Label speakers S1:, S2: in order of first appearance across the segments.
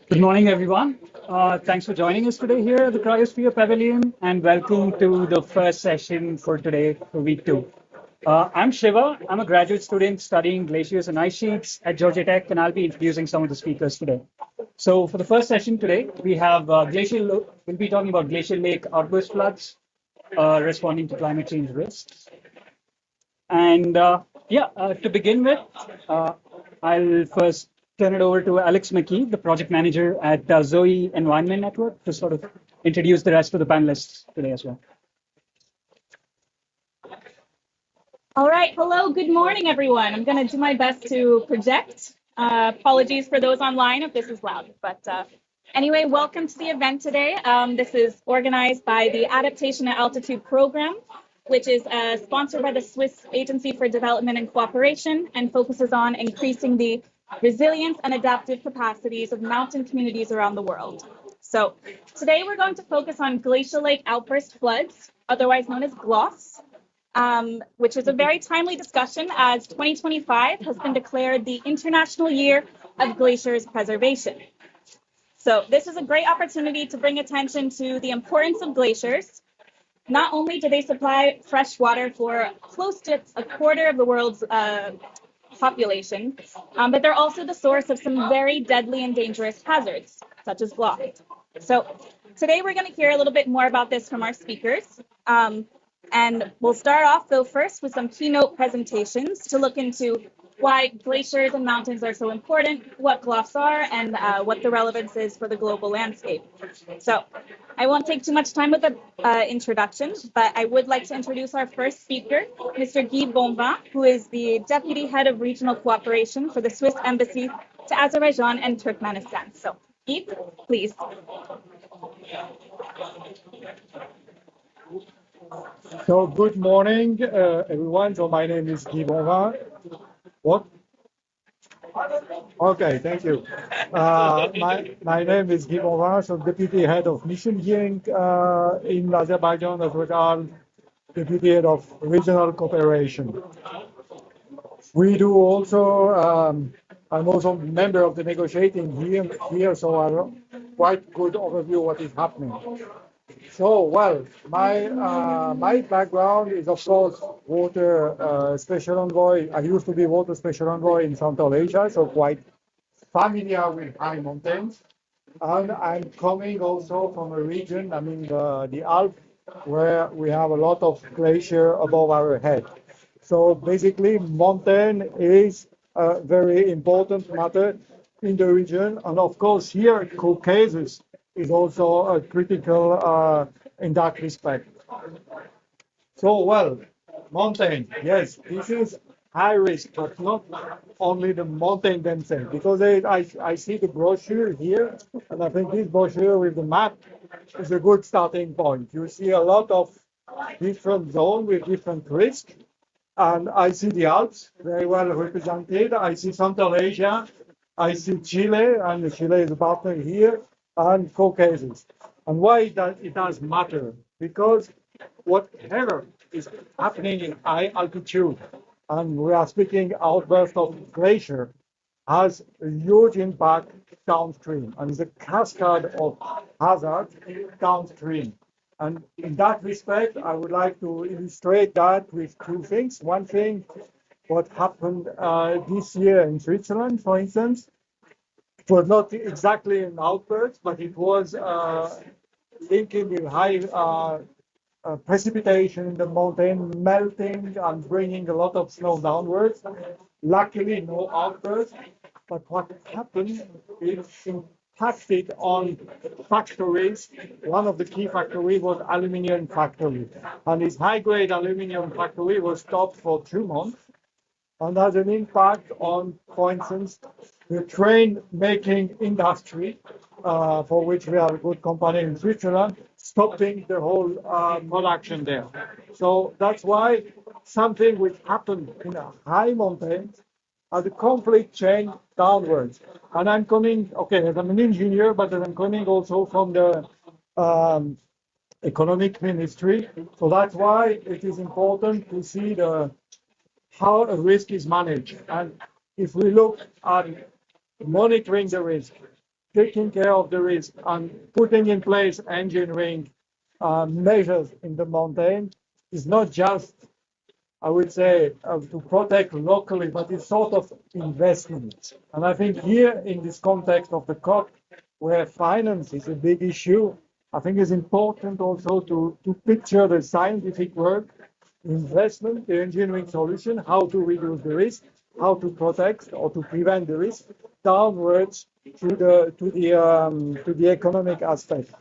S1: Good morning, everyone. Thanks for joining us today here at the Cryosphere Pavilion, and welcome to the first session for today, for week 2. I'm Shiva. I'm a graduate student studying glaciers and ice sheets at Georgia Tech, and I'll be introducing some of the speakers today. So for the first session today, we have we'll be talking about Glacial Lake Outburst Floods, responding to climate change risks. And to begin with, I'll first turn it over to Alex McKee, the project manager at Zoe Environment Network, to sort of introduce the rest of the panelists today as well.
S2: All right. Hello. Good morning, everyone. I'm going to do my best to project. Apologies for those online if this is loud. But anyway, welcome to the event today. This is organized by the Adaptation and Altitude program, which is sponsored by the Swiss Agency for Development and Cooperation and focuses on increasing the resilience and adaptive capacities of mountain communities around the world. So today we're going to focus on Glacial Lake Outburst Floods, otherwise known as GLOFs, which is a very timely discussion as 2025 has been declared the International Year of Glaciers Preservation. So this is a great opportunity to bring attention to the importance of glaciers. Not only do they supply fresh water for close to a quarter of the world's population, but they're also the source of some very deadly and dangerous hazards, such as GLOF. So today we're going to hear a little bit more about this from our speakers. And we'll start off, though, first with some keynote presentations to look into why glaciers and mountains are so important, what GLOFs are, and what the relevance is for the global landscape. So I won't take too much time with the introduction, but I would like to introduce our first speaker, Mr. Guy Bonvin, who is the Deputy Head of Regional Cooperation for the Swiss Embassy to Azerbaijan and Turkmenistan. So, Guy, please.
S3: So good morning, everyone. So my name is Guy Bonvin. What? Okay, thank you. My name is Guy Bonvin, so Deputy Head of Mission here in Azerbaijan, as well as Deputy Head of Regional Cooperation. We do also, I'm also a member of the negotiating here, so I have quite good overview of what is happening. So, well, my background is, of course, water special envoy. I used to be water special envoy in Central Asia, so quite familiar with high mountains. And I'm coming also from a region, I mean, the Alps, where we have a lot of glacier above our head. So basically, mountain is a very important matter in the region. And of course, here, Caucasus is also critical in that respect. So, well, mountain, yes, this is high risk, but not only the mountain themselves, because I see the brochure here, and I think this brochure with the map is a good starting point. You see a lot of different zones with different risks, and I see the Alps very well represented. I see Central Asia, I see Chile, and Chile is a partner here, and Caucasus. And why it does matter? Because whatever is happening in high altitude, and we are speaking outburst of glacier, has a huge impact downstream, and is a cascade of hazards downstream. And in that respect, I would like to illustrate that with two things. One thing, what happened this year in Switzerland, for instance. It was not exactly an outburst, but it was linking with high precipitation in the mountain, melting and bringing a lot of snow downwards. Luckily, no outburst. But what happened is impacted on factories. One of the key factories was aluminium factory. And this high-grade aluminium factory was stopped for 2 months. And has an impact on, for instance, the train making industry, for which we are a good company in Switzerland, stopping the whole production there. So that's why something which happened in a high mountain has a complete chain downwards. And I'm coming, okay, I'm an engineer, but I'm coming also from the economic ministry. So that's why it is important to see how a risk is managed. And if we look at monitoring the risk, taking care of the risk, and putting in place engineering measures in the mountain is not just, I would say, to protect locally, but it's sort of investment. And I think here in this context of the COP, where finance is a big issue, I think it's important also to picture the scientific work, investment, the engineering solution, how to reduce the risk, how to protect or to prevent the risk downwards to the economic aspect.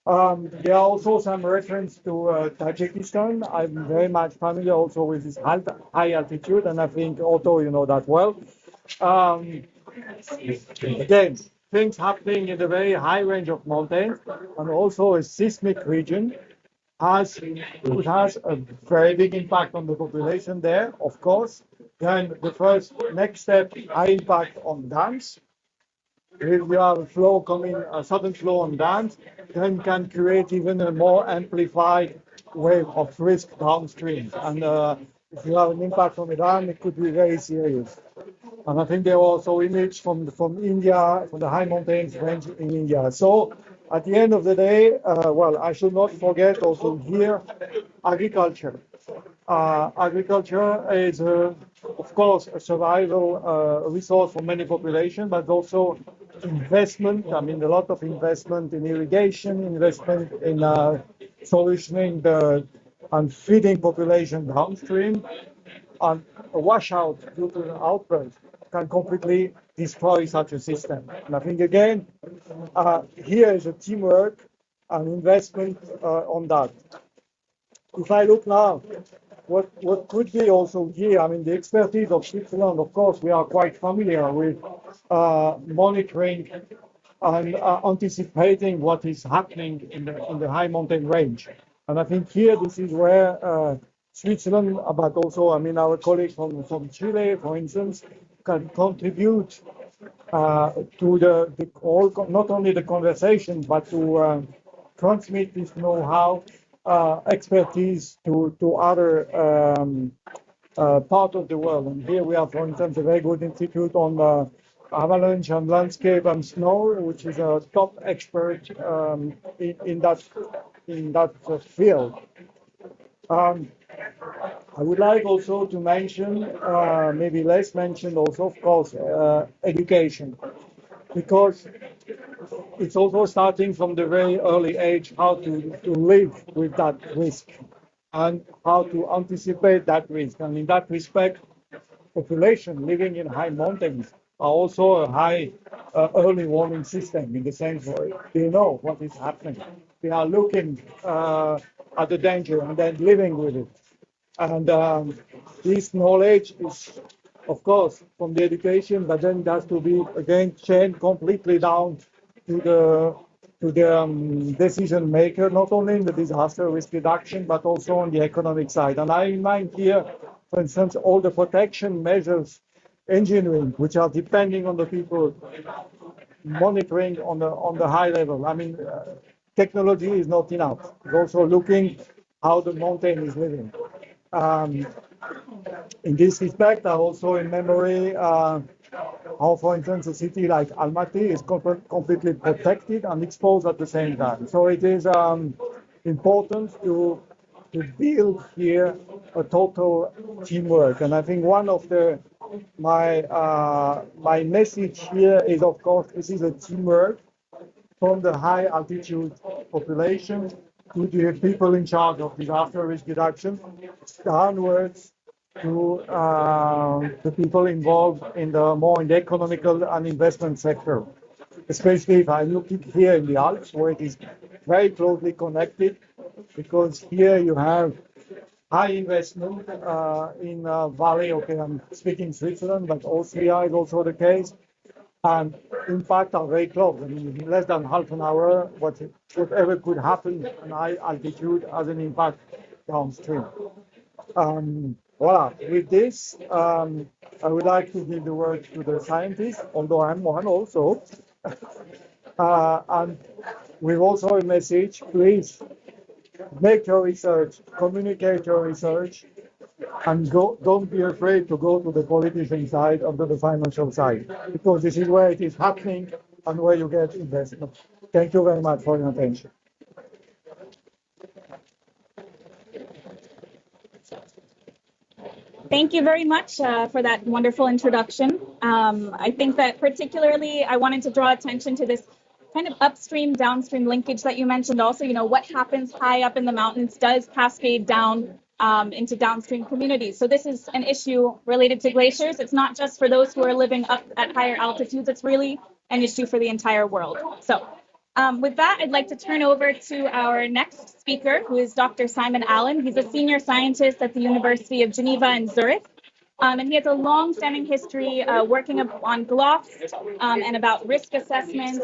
S3: There are also some reference to Tajikistan. I'm very much familiar also with this high altitude, and I think Otto, you know that well. Again, things happening in the very high range of mountains, and also a seismic region which has a very big impact on the population there, of course. Then the first next step, high impact on dams. If you have a flow coming, a sudden flow on dams, then can create even a more amplified wave of risk downstream. And if you have an impact on the dam, it could be very serious. And I think there are also images from India, from the high mountains range in India. So at the end of the day, well, I should not forget also here agriculture. Agriculture is, of course, a survival resource for many populations, but also investment. I mean, a lot of investment in irrigation, investment in solutioning and feeding population downstream, and a washout due to an outburst can completely destroy such a system. And I think, again, here is a teamwork and investment on that. If I look now, what could be also here, I mean, the expertise of Switzerland, of course, we are quite familiar with monitoring and anticipating what is happening in the high mountain range. And I think here, this is where Switzerland, but also, I mean, our colleagues from Chile, for instance, can contribute to not only the conversation, but to transmit this know-how, expertise to other part of the world. And here we have, for instance, a very good institute on avalanche and landscape and snow, which is a top expert in that field. I would like also to mention, maybe less mentioned also, of course, education, because it's also starting from the very early age how to live with that risk and how to anticipate that risk. And in that respect, population living in high mountains are also a high early warning system in the sense where they know what is happening. They are looking at the danger and then living with it. And this knowledge is, of course, from the education, but then it has to be, again, chained completely down to the decision maker, not only in the disaster risk reduction, but also on the economic side. And I remind here, for instance, all the protection measures, engineering, which are depending on the people monitoring on the high level. I mean, technology is not enough. It's also looking how the mountain is living. In this respect, I also in memory how, for instance, a city like Almaty is completely protected and exposed at the same time. So it is important to build here a total teamwork. And I think one of my message here is, of course, this is a teamwork from the high altitude population to the people in charge of disaster risk reduction, downwards to the people involved in the economical and investment sector. Especially if I look at here in the Alps, where it is very closely connected, because here you have high investment in valley. Okay, I'm speaking Switzerland, but Austria is also the case. And impact are very close. I mean, in less than half an hour, whatever could happen at high altitude has an impact downstream. Voila. With this, I would like to give the word to the scientist, although I'm one also. And with also a message, please make your research, communicate your research, And don't be afraid to go to the politician side or to the financial side, because this is where it is happening and where you get investment. Thank you very much for your attention.
S2: Thank you very much for that wonderful introduction. I think that particularly I wanted to draw attention to this kind of upstream, downstream linkage that you mentioned also. You know, what happens high up in the mountains does cascade down into downstream communities. So this is an issue related to glaciers. It's not just for those who are living up at higher altitudes. It's really an issue for the entire world. So with that, I'd like to turn over to our next speaker, who is Dr. Simon Allen. He's a senior scientist at the University of Geneva in Zurich. And he has a long-standing history working on GLOFs and about risk assessments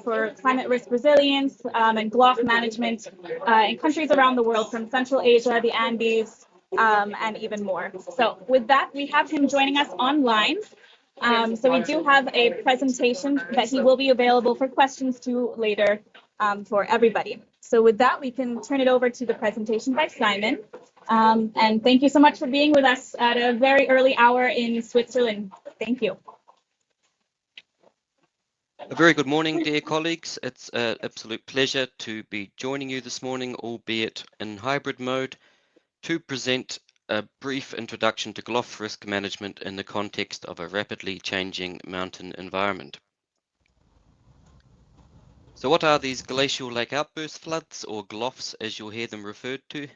S2: for climate risk resilience and GLOF management in countries around the world, from Central Asia, the Andes, and even more. So with that, we have him joining us online. So we do have a presentation that he will be available for questions to later for everybody. So with that, we can turn it over to the presentation by Simon. And thank you so much for being with us at a very early hour in Switzerland. Thank you.
S4: A very good morning, dear colleagues. It's an absolute pleasure to be joining you this morning, albeit in hybrid mode, to present a brief introduction to GLOF risk management in the context of a rapidly changing mountain environment. So what are these glacial lake outburst floods, or GLOFs as you'll hear them referred to?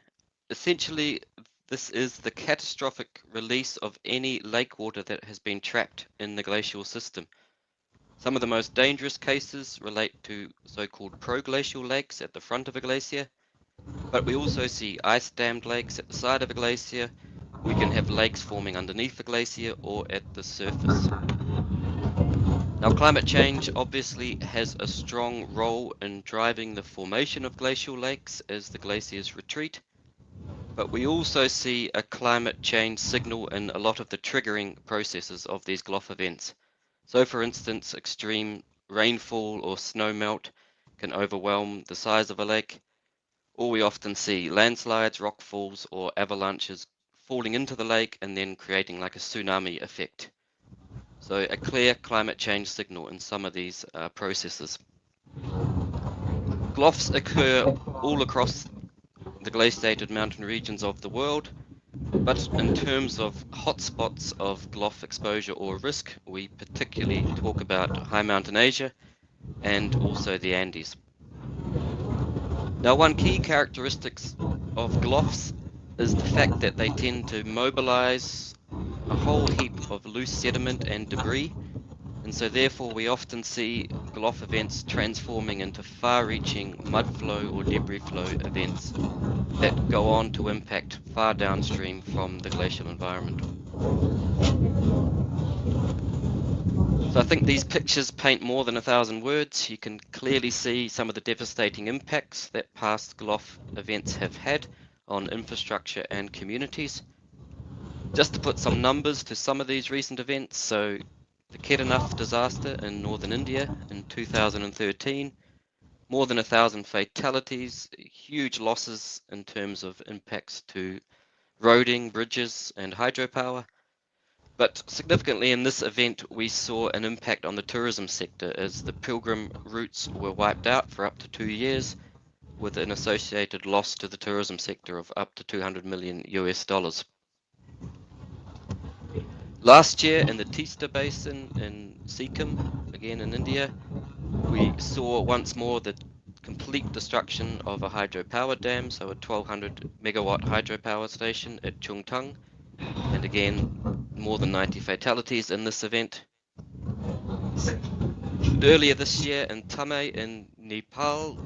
S4: Essentially, this is the catastrophic release of any lake water that has been trapped in the glacial system. Some of the most dangerous cases relate to so-called proglacial lakes at the front of a glacier, but we also see ice-dammed lakes at the side of a glacier. We can have lakes forming underneath the glacier or at the surface. Now, climate change obviously has a strong role in driving the formation of glacial lakes as the glaciers retreat, but we also see a climate change signal in a lot of the triggering processes of these GLOF events. So, for instance, extreme rainfall or snow melt can overwhelm the size of a lake, or we often see landslides, rockfalls, or avalanches falling into the lake and then creating like a tsunami effect. So a clear climate change signal in some of these processes. GLOFs occur all across the glaciated mountain regions of the world, but in terms of hotspots of GLOF exposure or risk, we particularly talk about high mountain Asia and also the Andes. Now, one key characteristics of GLOFs is the fact that they tend to mobilize a whole heap of loose sediment and debris, and so therefore we often see GLOF events transforming into far-reaching mud flow or debris flow events that go on to impact far downstream from the glacial environment. So I think these pictures paint more than 1,000 words. You can clearly see some of the devastating impacts that past GLOF events have had on infrastructure and communities. Just to put some numbers to some of these recent events, so the Keynote disaster in northern India in 2013, more than 1,000 fatalities, huge losses in terms of impacts to roading, bridges, and hydropower. But significantly in this event, we saw an impact on the tourism sector as the pilgrim routes were wiped out for up to 2 years, with an associated loss to the tourism sector of up to $200 million US. Last year in the Teesta Basin in Sikkim, again in India, we saw once more the complete destruction of a hydropower dam, so a 1,200 megawatt hydropower station at Chungtung, and again more than 90 fatalities in this event. Earlier this year in Tamay in Nepal,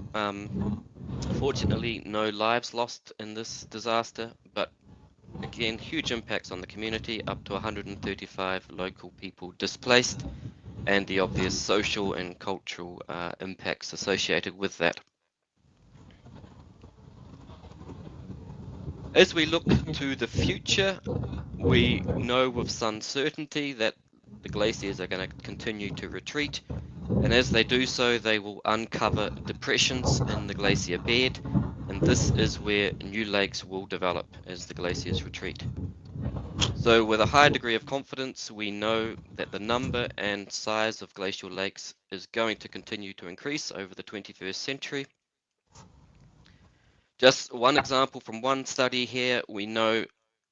S4: fortunately no lives lost in this disaster, but again huge impacts on the community, up to 135 local people displaced, and the obvious social and cultural impacts associated with that. As we look to the future, we know with some certainty that the glaciers are going to continue to retreat, and as they do so, they will uncover depressions in the glacier bed, and this is where new lakes will develop as the glaciers retreat. So with a high degree of confidence, we know that the number and size of glacial lakes is going to continue to increase over the 21st century. Just one example from one study here, we know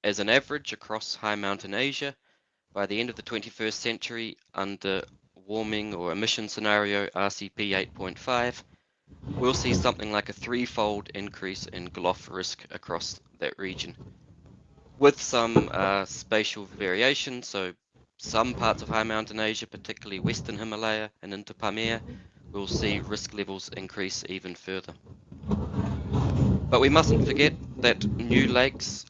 S4: as an average across high mountain Asia, by the end of the 21st century, under warming or emission scenario RCP 8.5, we'll see something like a threefold increase in GLOF risk across that region, with some spatial variation. So some parts of high mountain Asia, particularly Western Himalaya and into Pamir, we'll see risk levels increase even further. But we mustn't forget that new lakes,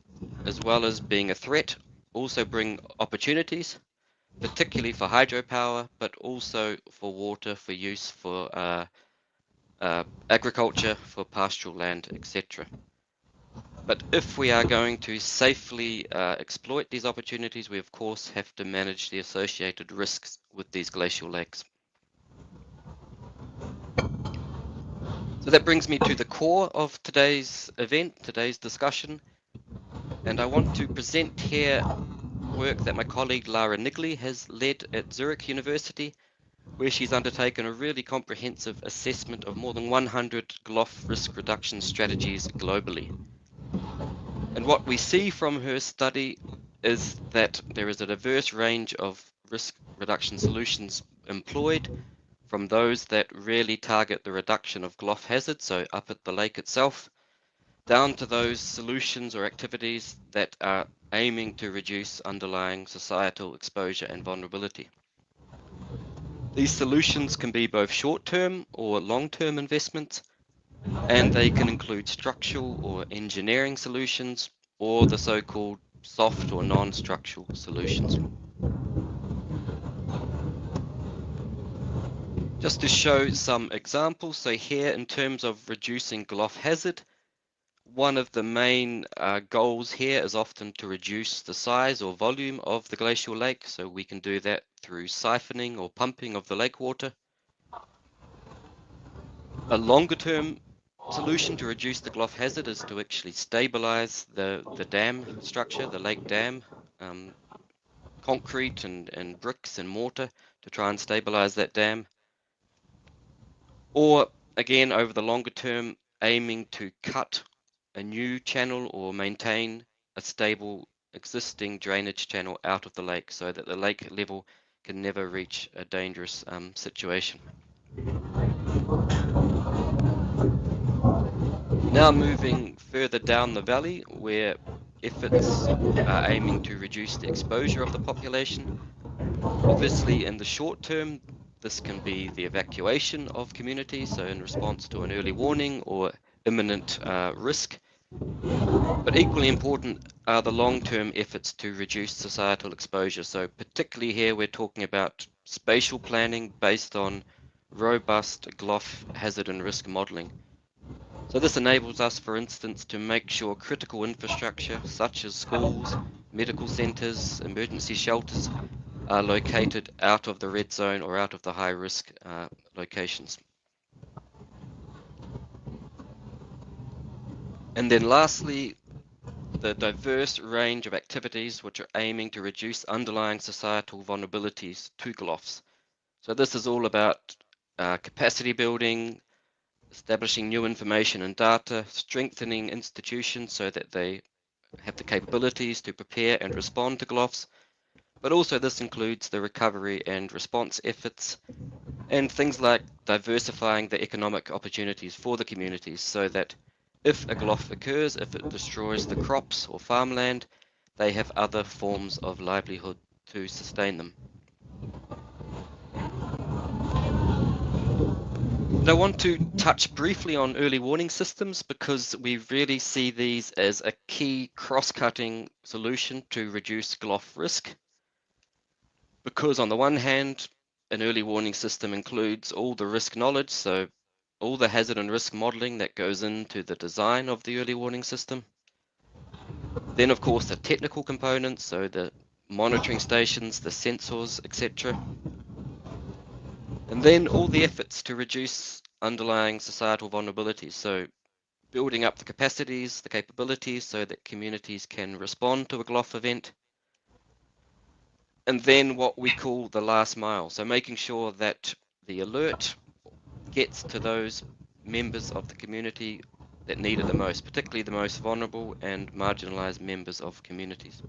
S4: as well as being a threat, also bring opportunities, particularly for hydropower, but also for water for use for agriculture, for pastoral land, etc. But if we are going to safely exploit these opportunities, we of course have to manage the associated risks with these glacial lakes. So that brings me to the core of today's event, today's discussion. And I want to present here work that my colleague Lara Nigley has led at Zurich University, where she's undertaken a really comprehensive assessment of more than 100 GLOF risk reduction strategies globally. And what we see from her study is that there is a diverse range of risk reduction solutions employed, from those that really target the reduction of GLOF hazard, so up at the lake itself, down to those solutions or activities that are aiming to reduce underlying societal exposure and vulnerability. These solutions can be both short-term or long-term investments, and they can include structural or engineering solutions, or the so-called soft or non-structural solutions. Just to show some examples, so here in terms of reducing GLOF hazard, one of the main goals here is often to reduce the size or volume of the glacial lake, so we can do that through siphoning or pumping of the lake water. A longer term solution to reduce the GLOF hazard is to actually stabilize the dam structure, the lake dam, concrete and bricks and mortar to try and stabilize that dam. Or again, over the longer term, aiming to cut a new channel or maintain a stable existing drainage channel out of the lake so that the lake level can never reach a dangerous situation. Now moving further down the valley, where efforts are aiming to reduce the exposure of the population. Obviously, in the short term, this can be the evacuation of communities, so in response to an early warning or imminent risk. But equally important are the long-term efforts to reduce societal exposure. So particularly here, we're talking about spatial planning based on robust GLOF hazard and risk modeling. So this enables us, for instance, to make sure critical infrastructure such as schools, medical centres, emergency shelters are located out of the red zone or out of the high risk locations. And then lastly, the diverse range of activities which are aiming to reduce underlying societal vulnerabilities to GLOFs. So this is all about capacity building, establishing new information and data, strengthening institutions so that they have the capabilities to prepare and respond to GLOFs, but also this includes the recovery and response efforts and things like diversifying the economic opportunities for the communities so that if a GLOF occurs, if it destroys the crops or farmland, they have other forms of livelihood to sustain them. And I want to touch briefly on early warning systems because we really see these as a key cross-cutting solution to reduce GLOF risk. Because on the one hand, an early warning system includes all the risk knowledge, so all the hazard and risk modeling that goes into the design of the early warning system. Then of course the technical components, so the monitoring stations, the sensors, etc. And then all the efforts to reduce underlying societal vulnerabilities. So building up the capacities, the capabilities so that communities can respond to a GLOF event. And then what we call the last mile. So making sure that the alert gets to those members of the community that need it the most, particularly the most vulnerable and marginalized members of communities.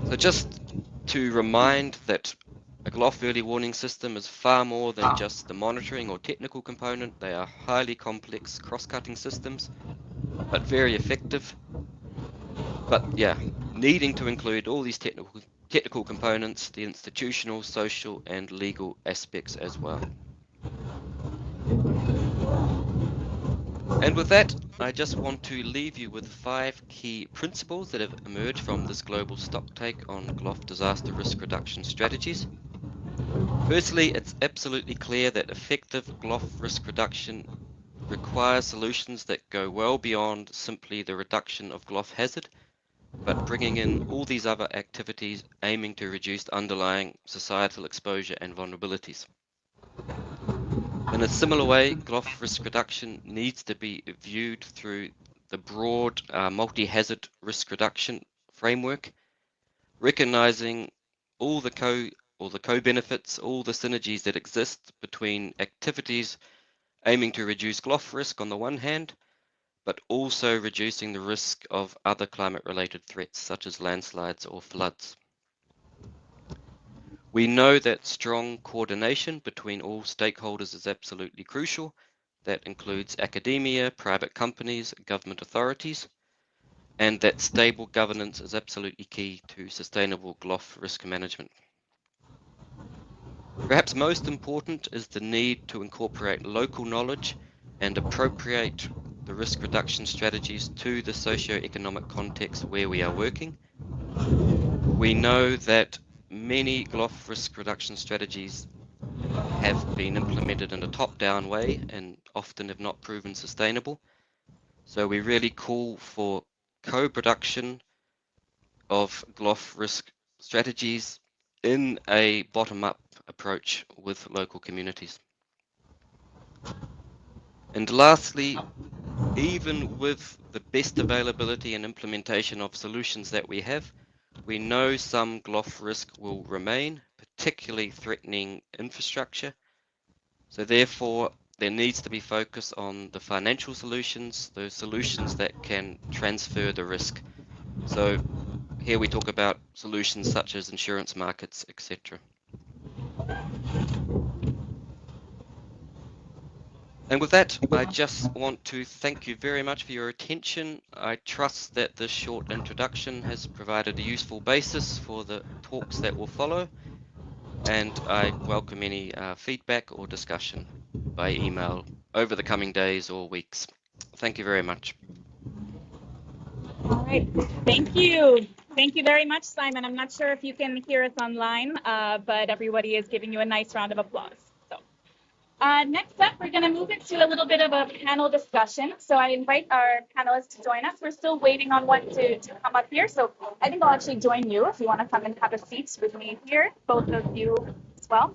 S4: So just to remind that a GLOF early warning system is far more than just the monitoring or technical component. They are highly complex cross-cutting systems, but very effective. But yeah, needing to include all these technical components, the institutional, social, and legal aspects as well. And with that, I just want to leave you with 5 key principles that have emerged from this global stocktake on GLOF disaster risk reduction strategies. Firstly, it's absolutely clear that effective GLOF risk reduction requires solutions that go well beyond simply the reduction of GLOF hazard, but bringing in all these other activities aiming to reduce underlying societal exposure and vulnerabilities. In a similar way, GLOF risk reduction needs to be viewed through the broad multi-hazard risk reduction framework, recognizing all the co-benefits, all the synergies that exist between activities aiming to reduce GLOF risk on the one hand, but also reducing the risk of other climate-related threats such as landslides or floods. We know that strong coordination between all stakeholders is absolutely crucial. That includes academia, private companies, government authorities, and that stable governance is absolutely key to sustainable GLOF risk management. Perhaps most important is the need to incorporate local knowledge and appropriate the risk reduction strategies to the socio-economic context where we are working. We know that many GLOF risk reduction strategies have been implemented in a top-down way and often have not proven sustainable. So we really call for co-production of GLOF risk strategies in a bottom-up approach with local communities. And lastly, even with the best availability and implementation of solutions that we have, we know some GLOF risk will remain, particularly threatening infrastructure. So therefore, there needs to be focus on the financial solutions, those solutions that can transfer the risk. So here we talk about solutions such as insurance markets, etc. And with that, I just want to thank you very much for your attention. I trust that this short introduction has provided a useful basis for the talks that will follow, and I welcome any feedback or discussion by email over the coming days or weeks. Thank you very much.
S2: All right, thank you. Thank you very much, Simon. I'm not sure if you can hear us online, but everybody is giving you a nice round of applause. So next up, we're going to move into a little bit of a panel discussion. So I invite our panelists to join us. We're still waiting on one to come up here. So I think I'll actually join you if you want to come and have a seat with me here, both of you as well.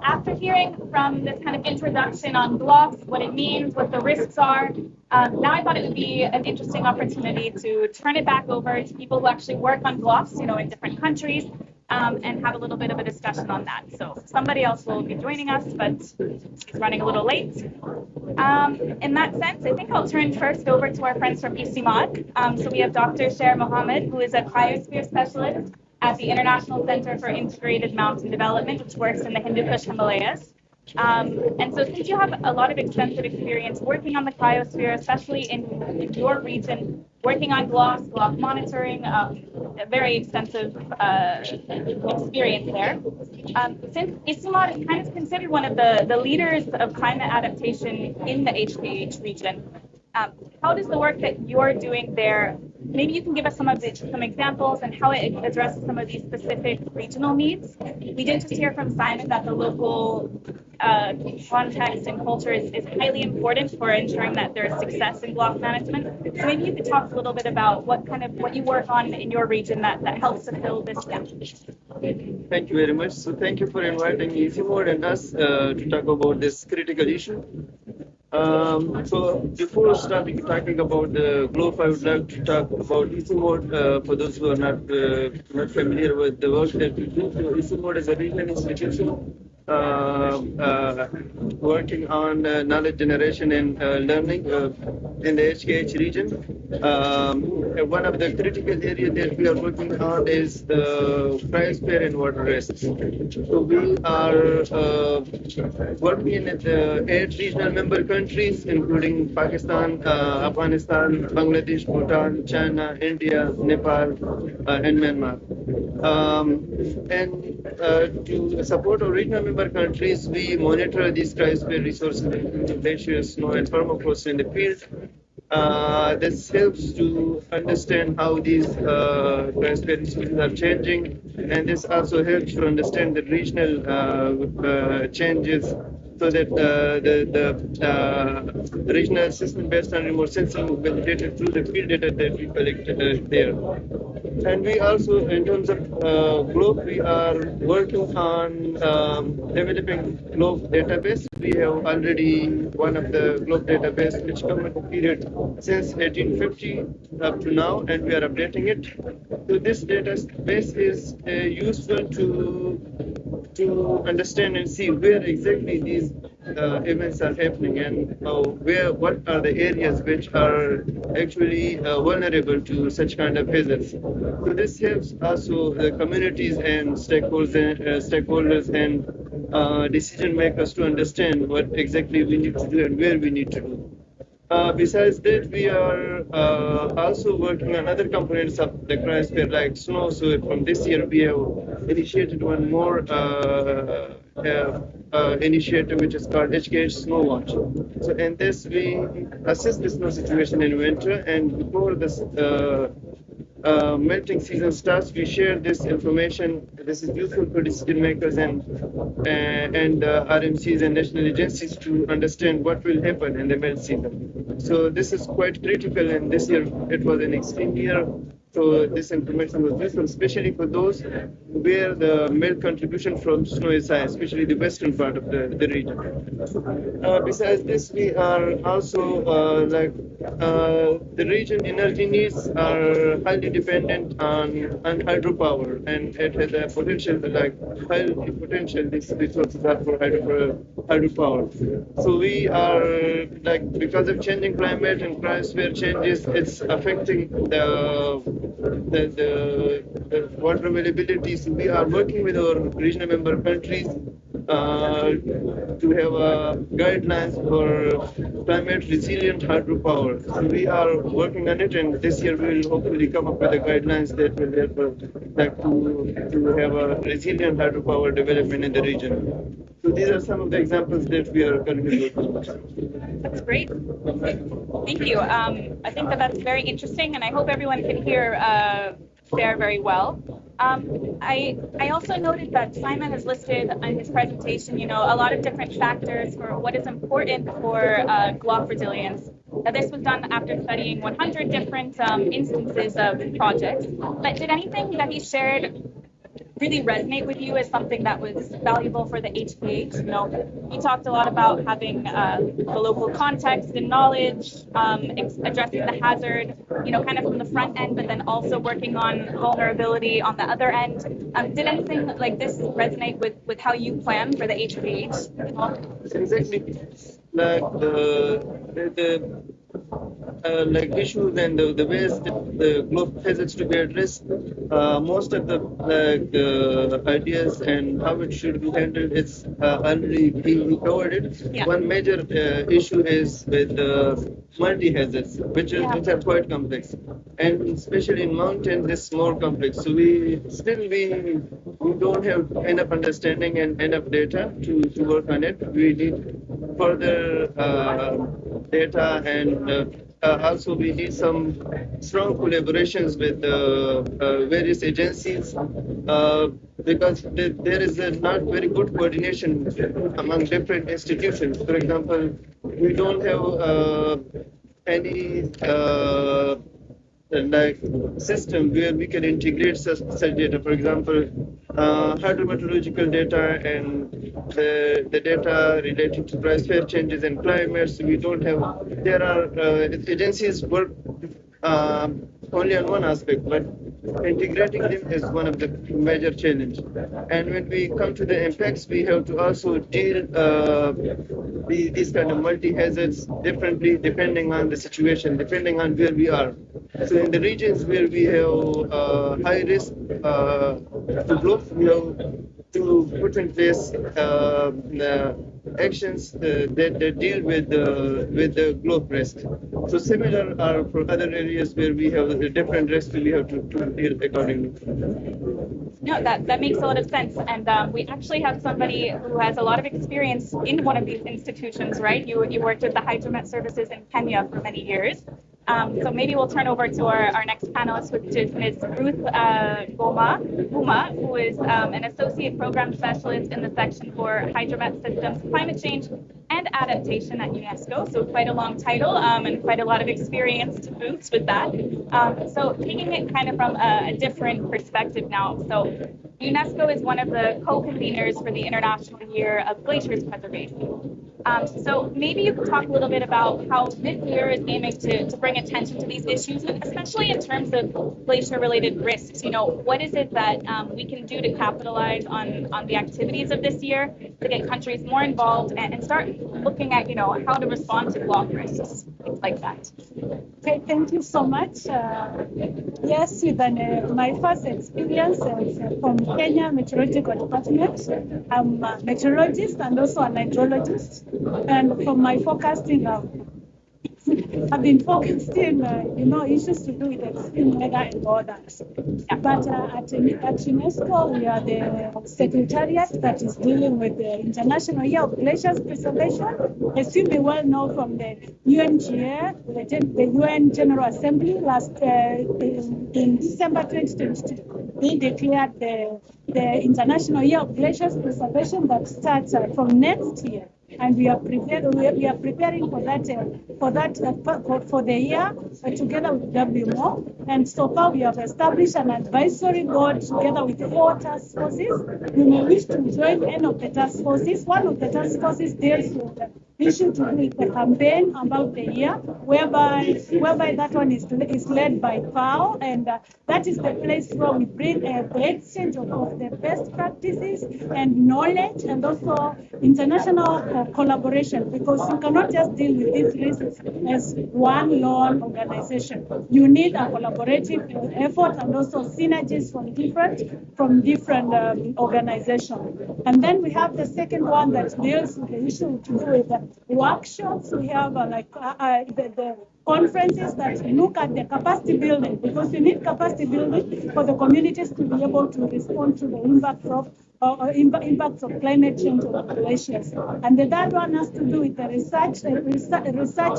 S2: After hearing from this kind of introduction on GLOFs, what it means, what the risks are, now I thought it would be an interesting opportunity to turn it back over to people who actually work on GLOFs, in different countries, and have a little bit of a discussion on that. So somebody else will be joining us, but he's running a little late. In that sense, I think I'll turn first over to our friends from ICIMOD. So we have Dr. Sher Mohammed, who is a cryosphere specialist at the International Center for Integrated Mountain Development, which works in the Hindu Kush Himalayas. And so since you have a lot of extensive experience working on the cryosphere, especially in your region, working on GLOFs, GLOF monitoring, a very extensive experience there. Since ICIMOD is kind of considered one of the leaders of climate adaptation in the HKH region, how does the work that you're doing there, maybe you can give us some examples and how it addresses some of these specific regional needs? We did just hear from Simon that the local context and culture is highly important for ensuring that there's success in GLOF management. So maybe you could talk a little bit about what you work on in your region that helps to fill this gap.
S5: Thank you very much. So thank you for inviting ICIMOD and us to talk about this critical issue. So before starting talking about the GLOF, I would like to talk about ISUMOD for those who are not familiar with the work that we do. So ISUMOD is a regional institution working on knowledge generation and learning in the HKH region. One of the critical areas that we are working on is the cryosphere and water risks. So we are working in the 8 regional member countries, including Pakistan, Afghanistan, Bangladesh, Bhutan, China, India, Nepal, and Myanmar. To support our regional member countries, we monitor these cryosphere resources, including glaciers, snow, and permafrost in the field. This helps to understand how these cryosphere resources are changing, and this also helps to understand the regional changes, so that the regional system based on remote sensing will be validated through the field data that we collected there. And we also, in terms of GLOF, we are working on developing GLOF database. We have already one of the GLOF database which covered the period since 1850 up to now, and we are updating it. So this database is useful to understand and see where exactly these events are happening, and what are the areas which are actually vulnerable to such kind of hazards. So this helps also the communities and stakeholders and decision makers to understand what exactly we need to do and where we need to do. Besides that, we are also working on other components of the cryosphere like snow. So from this year, we have initiated one more initiative which is called HKH Snow Watch. So in this, we assess the snow situation in winter, and before this melting season starts, we share this information. This is useful for decision makers and RMCs and national agencies to understand what will happen in the melt season. So this is quite critical, and this year it was an extreme year. So this information was useful, especially for those where the melt contribution from snow is high, especially the western part of the region. Besides this, we are also the region energy needs are highly dependent on hydropower, and it has a potential high potential. These resources are for hydropower. So we are because of changing climate and cryosphere changes, it's affecting the water availability. So we are working with our regional member countries to have guidelines for climate resilient hydropower. So we are working on it, and this year we will hopefully come up with the guidelines that will help to have a resilient hydropower development in the region. So these are some of the examples that we are currently working on.
S2: That's great. Thank you. I think that's very interesting, and I hope everyone can hear very well. I also noted that Simon has listed in his presentation, a lot of different factors for what is important for GLOF resilience. This was done after studying 100 different instances of projects. But did anything that he shared really resonate with you as something that was valuable for the HPH? He talked a lot about having the local context and knowledge, addressing the hazard, kind of from the front end, but then also working on vulnerability on the other end. Did anything like this resonate with how you plan for the HPH?
S5: Exactly. Like issues and the ways that the GLOF hazards to be addressed, most of the ideas and how it should be handled, it's already we covered it. Yeah. One major issue is with multi-hazards, which are quite complex, and especially in mountains, it's more complex. So we don't have enough understanding and enough data to work on it. We need further data, and also we need some strong collaborations with various agencies, because there is not very good coordination among different institutions. For example, we don't have any system where we can integrate such data. For example, hydrometeorological data and the data related to biosphere changes and climates. We don't have, there are agencies work only on one aspect, but integrating them is one of the major challenge. And when we come to the impacts, we have to also deal these kind of multi-hazards differently depending on the situation, depending on where we are. So in the regions where we have high risk to GLOF, we have to put in place actions that deal with the GLOF risk. So similar are for other areas where we have a different risk, we have to deal accordingly.
S2: No, that makes a lot of sense. And we actually have somebody who has a lot of experience in one of these institutions, right? You worked with the Hydromet services in Kenya for many years. So maybe we'll turn over to our next panelist, which is Ms. Ruth Guma, who is an associate program specialist in the section for Hydromet systems, climate change, and adaptation at UNESCO. So quite a long title and quite a lot of experience to boot with that. So taking it kind of from a different perspective now. So UNESCO is one of the co-conveners for the International Year of Glaciers Preservation. So maybe you could talk a little bit about how this year is aiming to bring attention to these issues, especially in terms of glacier-related risks. You know, what is it that we can do to capitalize on the activities of this year to get countries more involved and start looking at, you know, how to respond to GLOF risks, things like that.
S6: Okay, thank you so much. Yes, with my first experience from Kenya Meteorological Department, I'm a meteorologist and also an hydrologist. And from my forecasting, I've been focusing, issues to do with extreme weather and borders. But at UNESCO, we are the secretariat that is dealing with the International Year of Glaciers Preservation. As you may well know from the UNGA, the UN General Assembly in December 2022, we declared the International Year of Glaciers Preservation that starts from next year. And we are preparing for the year together with WMO. And so far we have established an advisory board together with 4 task forces. We may wish to join any of the task forces. One of the task forces deals with the issue to do with the campaign about the year, whereby that one is led by FAO, and that is the place where we bring the exchange of the best practices and knowledge, and also international collaboration, because you cannot just deal with these risks as one lone organization. You need a collaborative effort and also synergies from different organizations. And then we have the second one that deals with the issue to do with workshops. We have the conferences that look at the capacity building, because you need capacity building for the communities to be able to respond to the impacts of climate change on the glaciers. And the third one has to do with the research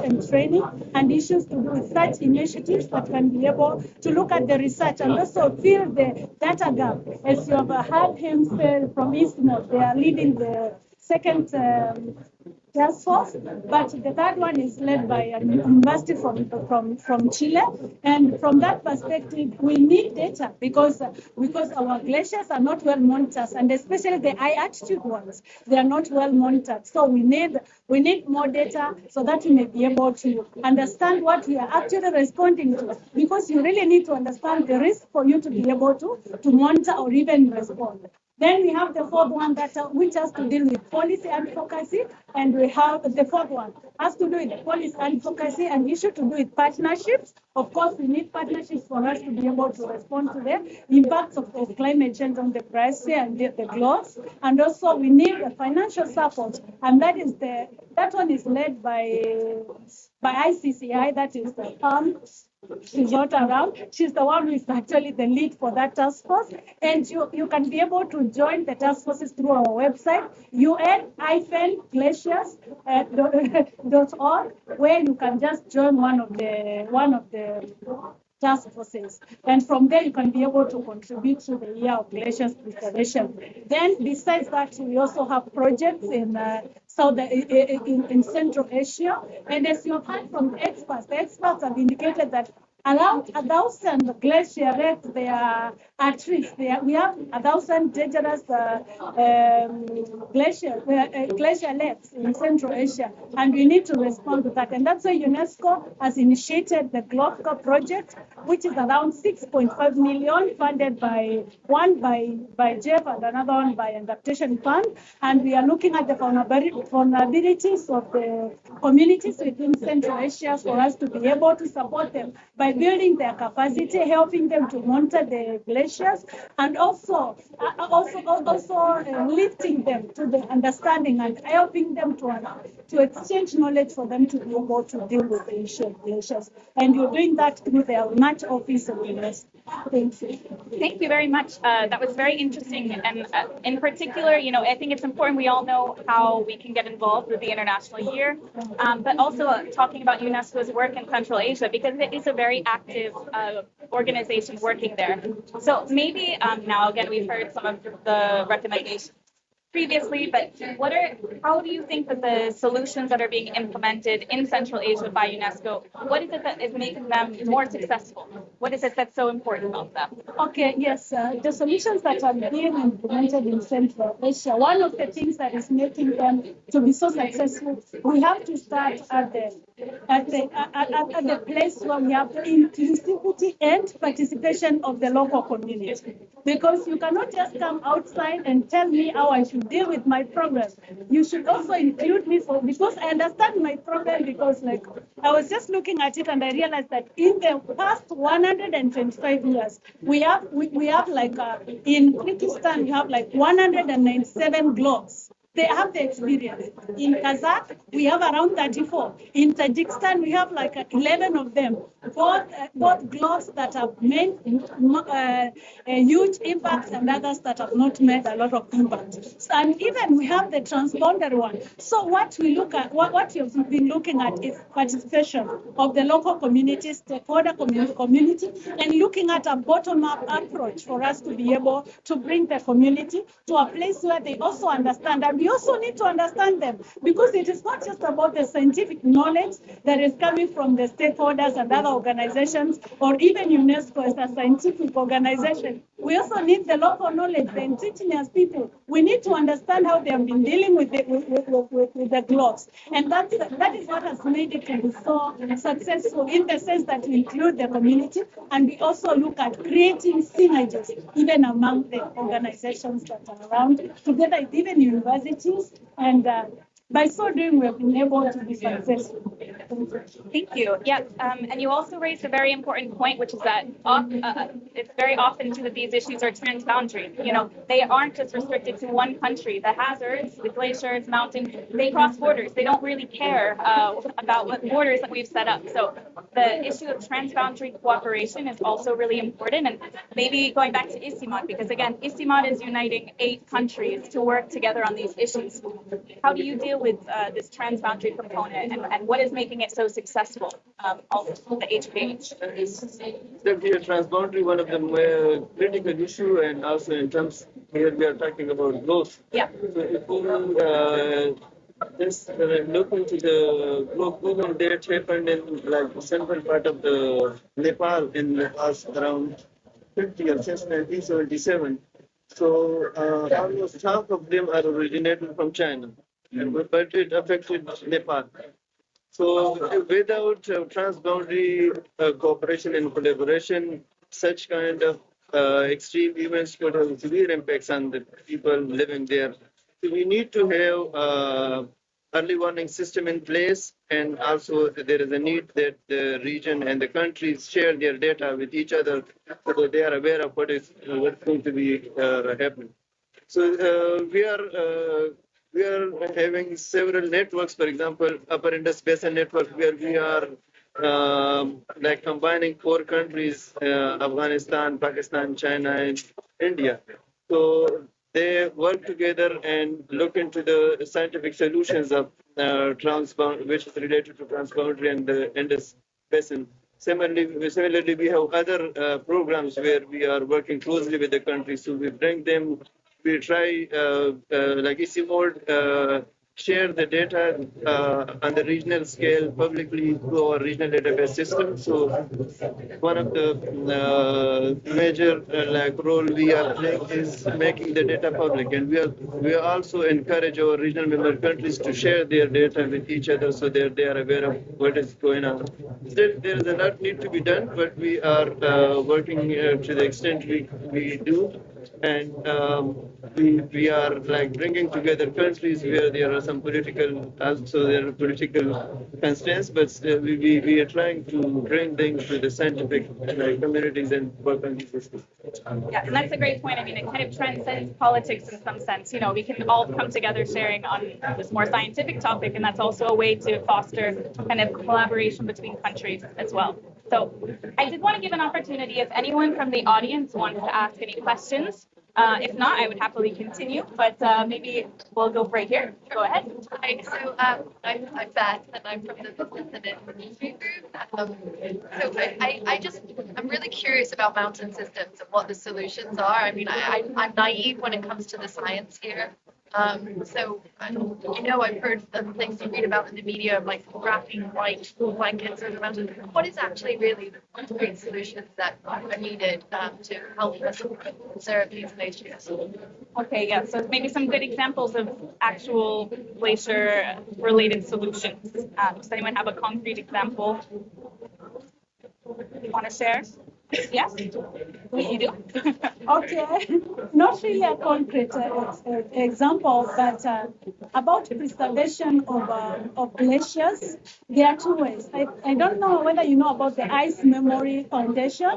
S6: and training, and issues to do with such initiatives that can be able to look at the research and also fill the data gap. As you have heard him say from ISMO, they are leading the second task force, but the third one is led by a university from Chile. And from that perspective, we need data because our glaciers are not well monitored, and especially the high altitude ones, they are not well monitored. So we need more data so that we may be able to understand what we are actually responding to, because you really need to understand the risk for you to be able to monitor or even respond. Then we have the fourth one which has to deal with policy advocacy, and we have the fourth one has to do with the policy advocacy and issue to do with partnerships. Of course, we need partnerships for us to be able to respond to the impacts of climate change on the biosphere and the GLOFs, and also we need a financial support, and that one is led by ICCI, that is the She's not around. She's the one who is actually the lead for that task force. And you can be able to join the task forces through our website, un-glaciers.org, where you can just join one of the task forces. And from there, you can be able to contribute to the Year of Glaciers Preservation. Then, besides that, we also have projects in Central Asia. And as you have heard from the experts have indicated that Around 1,000 glacier lakes they are at risk. We have 1,000 dangerous glacier lakes in Central Asia, and we need to respond to that. And that's why UNESCO has initiated the GLOFs project, which is around 6.5 million, funded by one by Jeff and another one by Adaptation Fund. And we are looking at the vulnerabilities of the communities within Central Asia for us to be able to support them by building their capacity, helping them to monitor the glaciers, and also lifting them to the understanding and helping them to exchange knowledge for them to be able to deal with the issue of glaciers. And you're doing that through the Match Office of UNESCO. Thank you.
S2: Thank you very much. That was very interesting. And in particular, I think it's important we all know how we can get involved with the International Year, but also talking about UNESCO's work in Central Asia, because it is a very active organization working there. So maybe now, again, we've heard some of the recommendations previously, but how do you think that the solutions that are being implemented in Central Asia by UNESCO, what is it that is making them more successful? What is it that's so important about them?
S6: Okay, yes, the solutions that are being implemented in Central Asia, one of the things that is making them to be so successful, we have to start at the place where we have inclusivity and participation of the local community. Because you cannot just come outside and tell me how I should deal with my problem. You should also include me because I understand my problem, because I was just looking at it and I realized that in the past 125 years, we have in Kyrgyzstan, we have 197 GLOFs. They have the experience. In Kazakh, we have around 34. In Tajikistan, we have 11 of them. Both GLOFs that have made a huge impact and others that have not made a lot of impact. And even we have the transboundary one. So what we look at, what you've been looking at is participation of the local community, stakeholder community, and looking at a bottom-up approach for us to be able to bring the community to a place where they also understand. And we also need to understand them, because it is not just about the scientific knowledge that is coming from the stakeholders and other organizations, or even UNESCO as a scientific organization. We also need the local knowledge, the indigenous people. We need to understand how they have been dealing with the GLOFs. And that is what has made it to be so successful, in the sense that we include the community, and we also look at creating synergies even among the organizations that are around, together with even universities. And by so doing, we've been able to be successful.
S2: Thank you. Yeah, and you also raised a very important point, which is that it's very often too that these issues are transboundary. They aren't just restricted to one country. The hazards, the glaciers, mountains, they cross borders. They don't really care about what borders that we've set up. So the issue of transboundary cooperation is also really important. And maybe going back to ICIMOD, because again, ICIMOD is uniting 8 countries to work together on these issues. How do you deal with this transboundary component, and what is making it so successful, the HPH?
S5: Definitely a transboundary, one of the critical issue, and also in terms, here we are talking about growth.
S2: Yeah.
S5: So if you just look into the global that happened in the central part of the Nepal in the past around 50 years, since 1977. So almost half of them are originated from China, but it affected Nepal. So without transboundary cooperation and collaboration, such kind of extreme events could have severe impacts on the people living there. So we need to have early warning system in place, and also there is a need that the region and the countries share their data with each other so that they are aware of what's going to be happening. So we are having several networks, for example, Upper Indus Basin Network, where we are combining 4 countries, Afghanistan, Pakistan, China, and India. So they work together and look into the scientific solutions of which is related to transboundary and the Indus Basin. Similarly, we have other programs where we are working closely with the countries. So we bring them. We try, like ICIMOD share the data on the regional scale publicly through our regional database system. So one of the major like role we are playing is making the data public, and we also encourage our regional member countries to share their data with each other so that they are aware of what is going on. Still, there is a lot need to be done, but we are working to the extent we do. And we are like bringing together countries where there are some political, also there are political constraints, but we are trying to bring things to the scientific communities and work on these issues.
S2: Yeah, and that's a great point. I mean, it kind of transcends politics in some sense. You know, we can all come together sharing on this more scientific topic, and that's also a way to foster kind of collaboration between countries as well. So I did want to give an opportunity if anyone from the audience wanted to ask any questions. If not, I would happily continue, but maybe we'll go right here. Go ahead.
S7: Hi, so I'm Beth, and I'm from the Business and Industry Group. I'm really curious about mountain systems and what the solutions are. I mean, I'm naive when it comes to the science here. I've heard the things you read about in the media, like wrapping white blankets around the mountain. What is actually really the great solutions that are needed to help us conserve these glaciers?
S2: Okay, yeah, so maybe some good examples of actual glacier-related solutions. Does anyone have a concrete example you want to share? Yes, you do.
S6: Okay, not really a concrete example, but about preservation of glaciers, there are two ways. I don't know whether you know about the Ice Memory Foundation.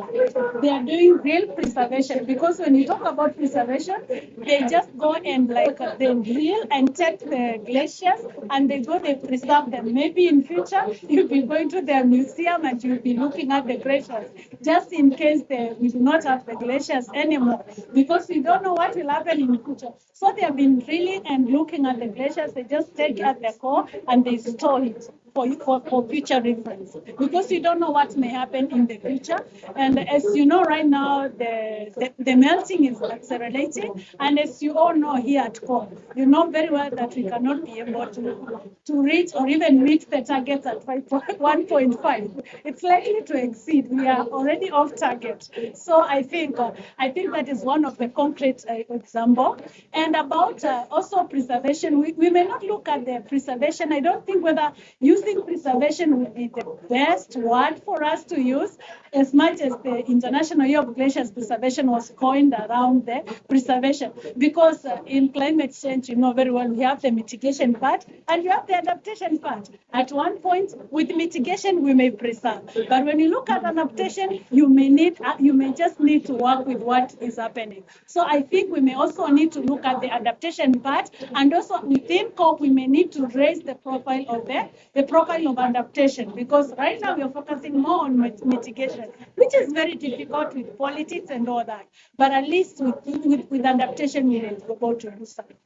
S6: They are doing real preservation, because when you talk about preservation, they just go and they drill and take the glaciers and they preserve them. Maybe in future you'll be going to their museum and you'll be looking at the glaciers, just in case we do not have the glaciers anymore, because we don't know what will happen in the future. So they have been drilling and looking at the glaciers. They just take at the core and they store it for future reference, because you don't know what may happen in the future. And as you know, right now the melting is accelerating, and as you all know here at COP, you know very well that we cannot be able to reach or even meet the targets at 1.5. It's likely to exceed. We are already off target. So I think that is one of the concrete example. And about also preservation, we may not look at the preservation. I don't think whether using preservation would be the best word for us to use, as much as the International Year of Glaciers Preservation was coined around the preservation. Because in climate change, you know very well, we have the mitigation part and you have the adaptation part. At one point, with mitigation, we may preserve. But when you look at adaptation, you may just need to work with what is happening. So I think we may also need to look at the adaptation part, and also within COP, we may need to raise the profile of the profile of adaptation, because right now we are focusing more on mitigation, which is very difficult with politics and all that. But at least with adaptation, we will be able to do something.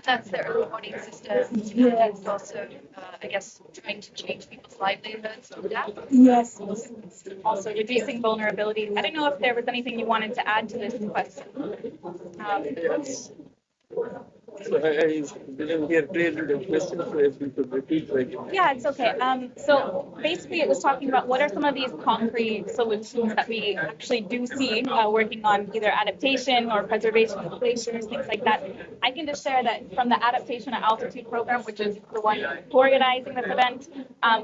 S7: That's their reporting system.
S6: Yes.
S7: And also, I guess, trying to change people's livelihoods to adapt.
S6: Yes.
S2: Also reducing vulnerability. I don't know if there was anything you wanted to add to this question.
S5: Yes. So I didn't hear clearly the question, so if you could repeat.
S2: Yeah, it's okay. So basically it was talking about what are some of these concrete solutions that we actually do see working on either adaptation or preservation of glaciers, things like that. I can just share that from the Adaptation at Altitude program, which is the one organizing this event,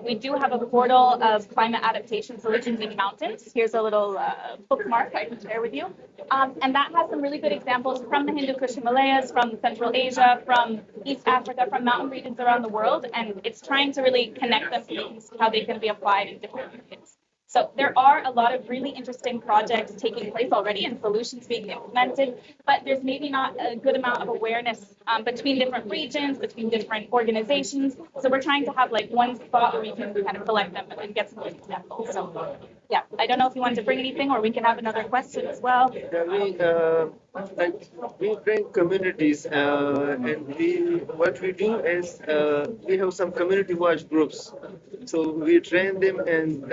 S2: we do have a portal of climate adaptation solutions in mountains. Here's a little bookmark I can share with you. And that has some really good examples from the Hindu Kush Himalayas, from Central Asia, from East Africa, from mountain regions around the world, and it's trying to really connect them so they can see how they can be applied in different areas. So there are a lot of really interesting projects taking place already and solutions being implemented, but there's maybe not a good amount of awareness between different regions, between different organizations. So we're trying to have like one spot where we can kind of collect them and get some good examples. So yeah, I don't know if you want to bring anything, or we can have another question as well.
S5: Yeah, we bring communities, and what we do is we have some community watch groups. So we train them, and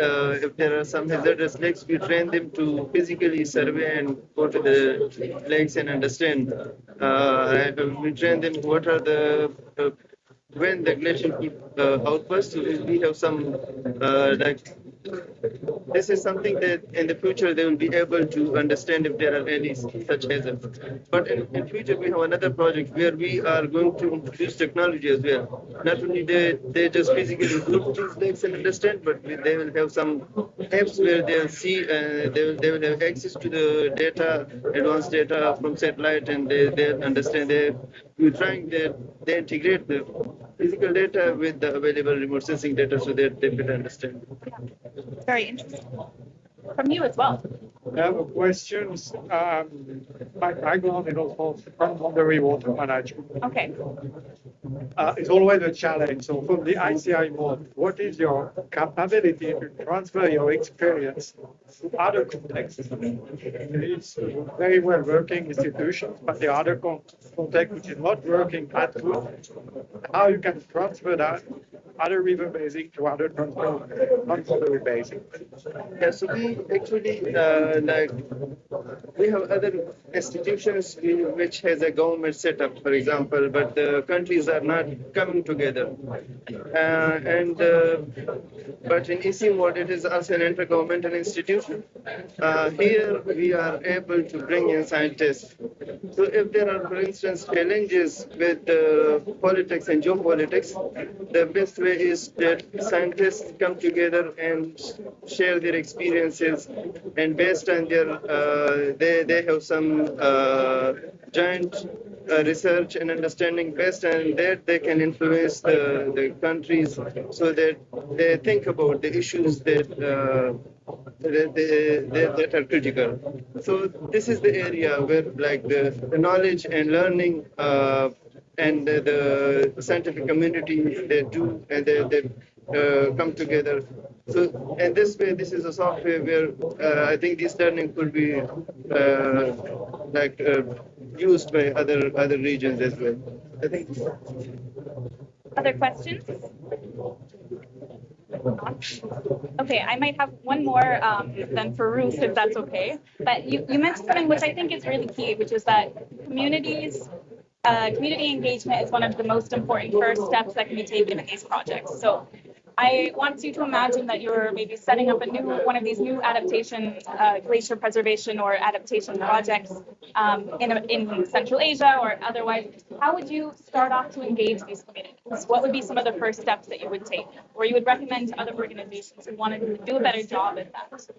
S5: if there are some hazardous lakes, we train them to physically survey and go to the lakes and understand. We train them what are the when the glacial outbursts. We have some like this is something that in the future they will be able to understand if there are any such hazards. But in future we have another project where we are going to introduce technology as well. Not only they just physically look these lakes and understand, but they will have some apps where they'll see they will have access to the data, advanced data from satellite, and they'll understand. We're trying that they integrate the physical data with the available remote sensing data so that they can understand.
S2: Very interesting. From you as well.
S3: I have a question. My background is also from boundary water management.
S2: Okay.
S3: It's always a challenge. So from the ICI mode, what is your capability to transfer your experience to other contexts? It's very well working institutions, but the other context which is not working at good, how you can transfer that other river basin to other non-boundary basin.
S5: Yeah, so we actually we have other institutions which has a government setup, for example, but the countries are not coming together. But in EC mode, it is also an intergovernmental institution. Here we are able to bring in scientists. So if there are, for instance, challenges with politics and geopolitics, the best way is that scientists come together and share their experiences, and based on their, they have some joint research and understanding. Based on that, they can influence the countries so that they think about the issues that are critical. So this is the area where like the knowledge and learning and the scientific community they do, and they come together. So in this way, this is a software where I think this learning could be used by other regions as well. I think.
S2: Other questions? Okay, I might have one more then for Ruth, if that's okay. But you mentioned something which I think is really key, which is that community engagement is one of the most important first steps that can be taken in these projects. So I want you to imagine that you're maybe setting up one of these new adaptation, glacier preservation or adaptation projects in Central Asia or otherwise. How would you start off to engage these communities? What would be some of the first steps that you would take, or you would recommend to other organizations who want to do a better job at that?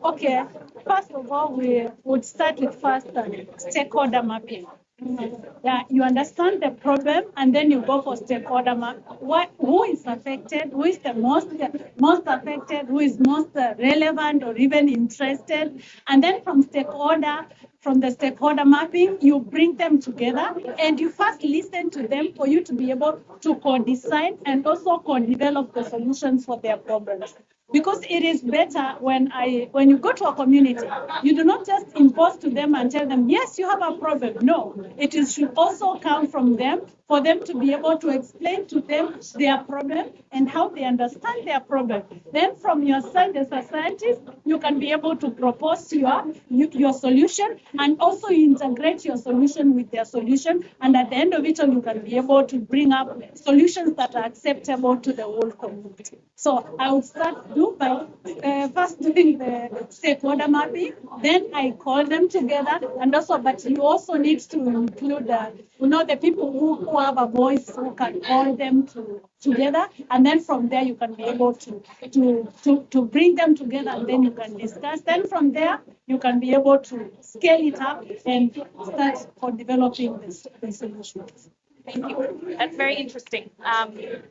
S6: Okay, first of all, we would start with stakeholder mapping. Yeah, you understand the problem, and then you go for stakeholder map. Who is affected? Who is the most affected? Who is most relevant or even interested? And then from the stakeholder mapping, you bring them together, and you first listen to them for you to be able to co-design and also co-develop the solutions for their problems. Because it is better when you go to a community, you do not just impose to them and tell them, yes, you have a problem. No, should also come from them for them to be able to explain to them their problem and how they understand their problem. Then from your side as a scientist, you can be able to propose your solution, and also integrate your solution with their solution. And at the end of it all, you can be able to bring up solutions that are acceptable to the whole community. So I would start by first doing the stakeholder mapping, then I call them together, and also, but you also need to include the people who have a voice, who can call them together, and then from there you can be able to bring them together, and then you can discuss. Then from there you can be able to scale it up and start for developing the solutions.
S2: Thank you. That's very interesting.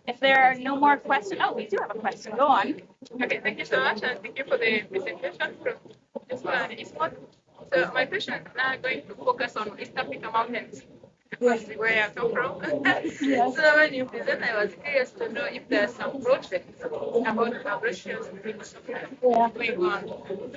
S2: If there are no more questions, we do have a question. Go on.
S8: Okay, thank you so much, and thank you for the presentation from this one. So my question is now going to focus on East Africa mountains. That's where I come from.
S6: Yes.
S8: So when you present, I was curious to know if there's some projects about glaciers going on.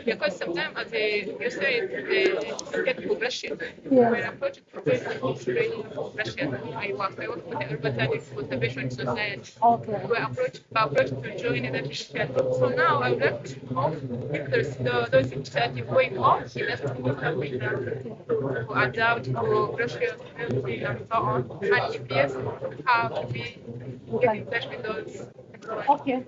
S8: Because sometimes, as you said, get progression. When a project proposed training for glaciers, I work with the Urban Studies Conservation Society.
S6: Okay.
S8: We're approached to join an initiative. So now I would like to know if there's those initiatives going on in the to adapt to glaciers and so on. And if yes, how do we get in touch with those?
S6: Okay,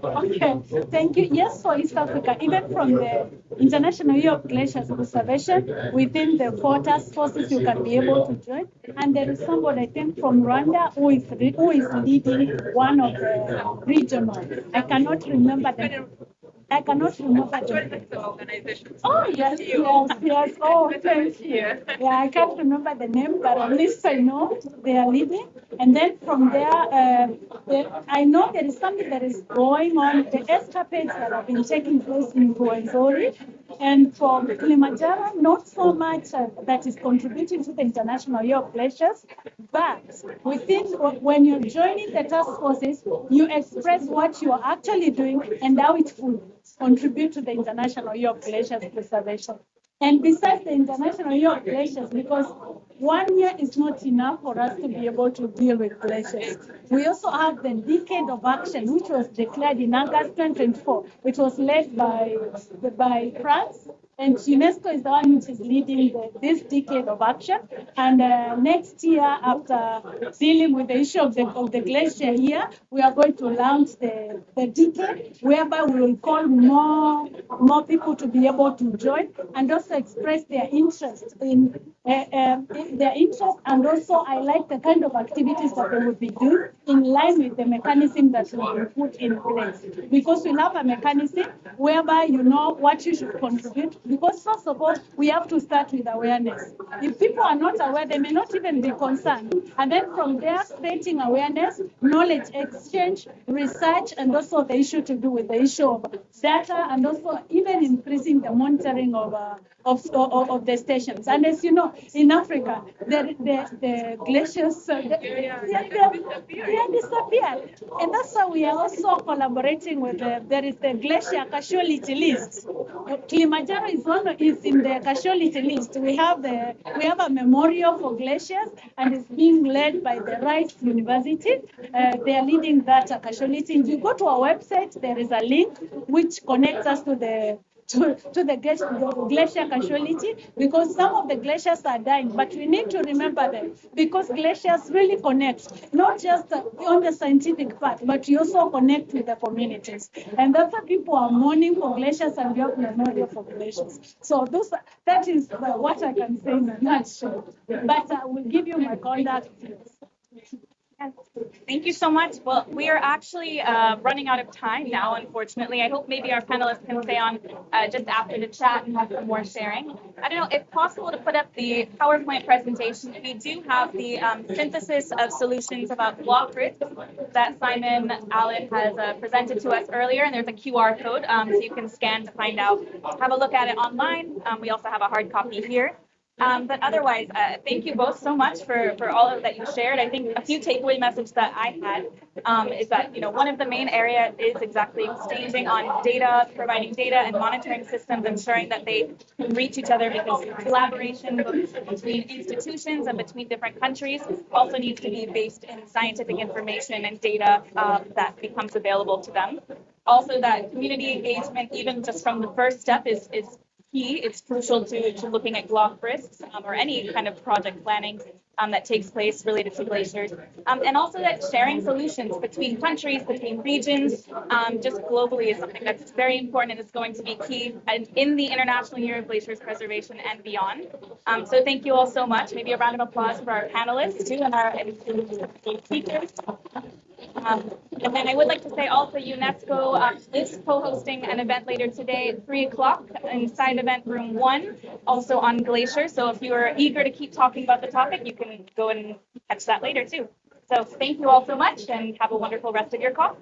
S6: thank you. Yes, for East Africa, even from the International Year of Glaciers Conservation, within the 4 task forces, you can be able to join. And there is somebody, I think, from Rwanda who is leading one of the regional. I cannot remember the
S8: Organizations.
S6: Oh, yes. Oh, thank you. Yeah, I can't remember the name, but at least I know they are leading. And then from there, I know there is something that is going on, the escapades that have been taking place in Rwenzori. And for Kilimanjaro, not so much that is contributing to the International Year of Glaciers, but within, when you're joining the task forces, you express what you are actually doing and how it will contribute to the International Year of Glaciers preservation. And besides the International Year of Glaciers, because 1 year is not enough for us to be able to deal with glaciers. We also have the Decade of Action, which was declared in August 2024, which was led by France. And UNESCO is the one which is leading this Decade of Action. And next year, after dealing with the issue of the glacier year, we are going to launch the decade, whereby we will call more people to be able to join and also express their interest in their interest, and also highlight the kind of activities that they would be doing in line with the mechanism that will be put in place. Because we have a mechanism whereby you know what you should contribute. Because first of all, we have to start with awareness. If people are not aware, they may not even be concerned. And then from there, creating awareness, knowledge exchange, research, and also the issue to do with the issue of data, and also even increasing the monitoring of the stations. And as you know, in Africa, the glaciers they are disappeared. And that's why we are also collaborating with there is the glacier casualty list. Kilimanjaro is in the casualty list. We have a memorial for glaciers, and it's being led by the Rice University. They are leading that casualty. If you go to our website, there is a link which connects us to the glacier casualty, because some of the glaciers are dying, but we need to remember them, because glaciers really connect, not just on the scientific part, but you also connect with the communities. And that's why people are mourning for glaciers, and we have memorial for glaciers. So that is what I can say in a nutshell. But I will give you my contact.
S2: Thank you so much. Well, we are actually running out of time now, unfortunately. I hope maybe our panelists can stay on just after the chat and have some more sharing. I don't know, if possible, to put up the PowerPoint presentation. We do have the synthesis of solutions about GLOFs that Simon Allen has presented to us earlier, and there's a QR code so you can scan to find out. Have a look at it online. We also have a hard copy here. But otherwise, thank you both so much for all of that you shared. I think a few takeaway messages that I had is that, one of the main areas is exactly exchanging on data, providing data and monitoring systems, ensuring that they can reach each other, because collaboration between institutions and between different countries also needs to be based in scientific information and data that becomes available to them. Also, that community engagement, even just from the first step, is key. It's crucial to looking at GLOF risks or any kind of project planning that takes place related to glaciers. And also that sharing solutions between countries, between regions, just globally is something that's very important and is going to be key in the International Year of Glaciers Preservation and beyond. So thank you all so much. Maybe a round of applause for our panelists too, and our speakers. And then I would like to say also UNESCO is co-hosting an event later today at 3 o'clock inside event room 1, also on glaciers. So if you are eager to keep talking about the topic, you can go and catch that later too. So thank you all so much, and have a wonderful rest of your call.